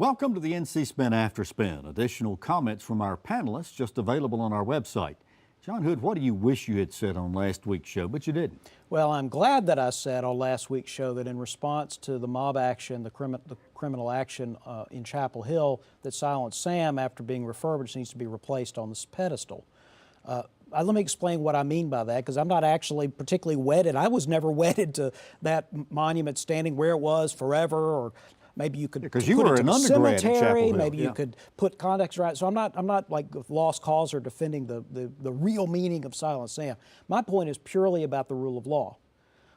Welcome to the NC Spin After Spin. Additional comments from our panelists just available on our website. John Hood, what do you wish you had said on last week's show, but you didn't? Well, I'm glad that I said on last week's show that in response to the mob action, the criminal action in Chapel Hill, that Silent Sam, after being refurbished, needs to be replaced on this pedestal. Let me explain what I mean by that, because I'm not actually particularly wedded. I was never wedded to that monument standing where it was forever, or maybe you could put you were it an to the undergrad at Chapel cemetery. Hill. Maybe you could put context right. So I'm not like lost cause or defending the real meaning of Silent Sam. My point is purely about the rule of law,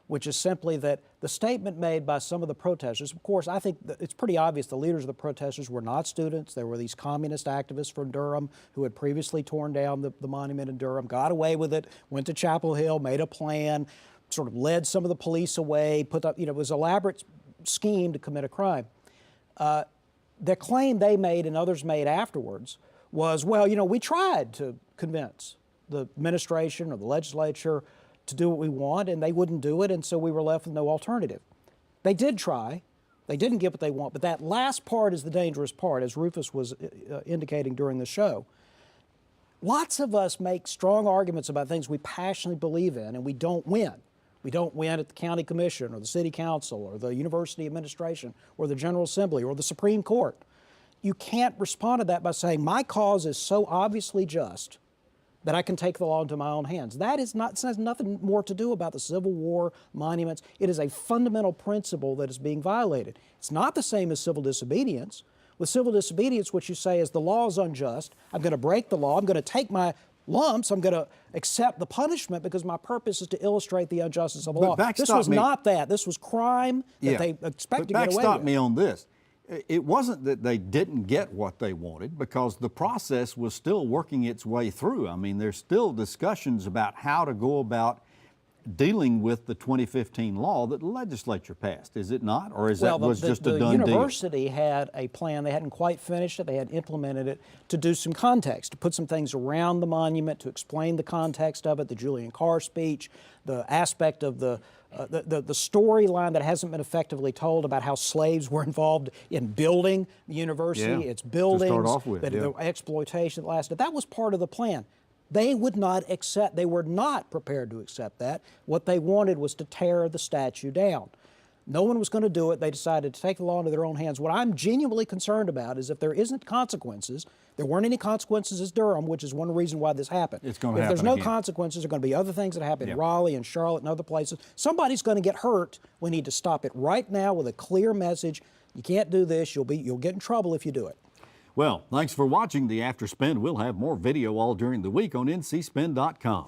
which is simply that the statement made by some of the protesters, of course, I think that it's pretty obvious the leaders of the protesters were not students. There were these communist activists from Durham who had previously torn down the monument in Durham, got away with it, went to Chapel Hill, made a plan, sort of led some of the police away, put up, it was an elaborate scheme to commit a crime. The claim they made and others made afterwards was, well, we tried to convince the administration or the legislature to do what we want, and they wouldn't do it, and so we were left with no alternative. They did try. They didn't get what they want, but that last part is the dangerous part, as Rufus was indicating during the show. Lots of us make strong arguments about things we passionately believe in, and we don't win. We don't win at the county commission or the city council or the university administration or the General Assembly or the Supreme Court. You can't respond to that by saying, my cause is so obviously just that I can take the law into my own hands. That is not, it has nothing more to do about the Civil War monuments. It is a fundamental principle that is being violated. It's not the same as civil disobedience. With civil disobedience, what you say is the law is unjust. I'm going to break the law. I'm going to take my lumps. I'm going to accept the punishment because my purpose is to illustrate the injustice of the law. This was not that. This was crime that they expected to get away with. Backstop me on this. It wasn't that they didn't get what they wanted, because the process was still working its way through. I mean, there's still discussions about how to go about dealing with the 2015 law that the legislature passed, is it not? Or is that was just a done deal? The university had a plan. They hadn't quite finished it. They had implemented it to do some context, to put some things around the monument, to explain the context of it, the Julian Carr speech, the aspect of the storyline that hasn't been effectively told about how slaves were involved in building the university, its buildings, the exploitation that lasted. That was part of the plan. They would not accept, they were not prepared to accept that. What they wanted was to tear the statue down. No one was going to do it. They decided to take the law into their own hands. What I'm genuinely concerned about is if there isn't consequences, there weren't any consequences at Durham, which is one reason why this happened. It's going to happen If there's no again. Consequences, there are going to be other things that happen in Raleigh and Charlotte and other places. Somebody's going to get hurt. We need to stop it right now with a clear message. You can't do this. You'll get in trouble if you do it. Well, thanks for watching the After Spin. We'll have more video all during the week on ncspin.com.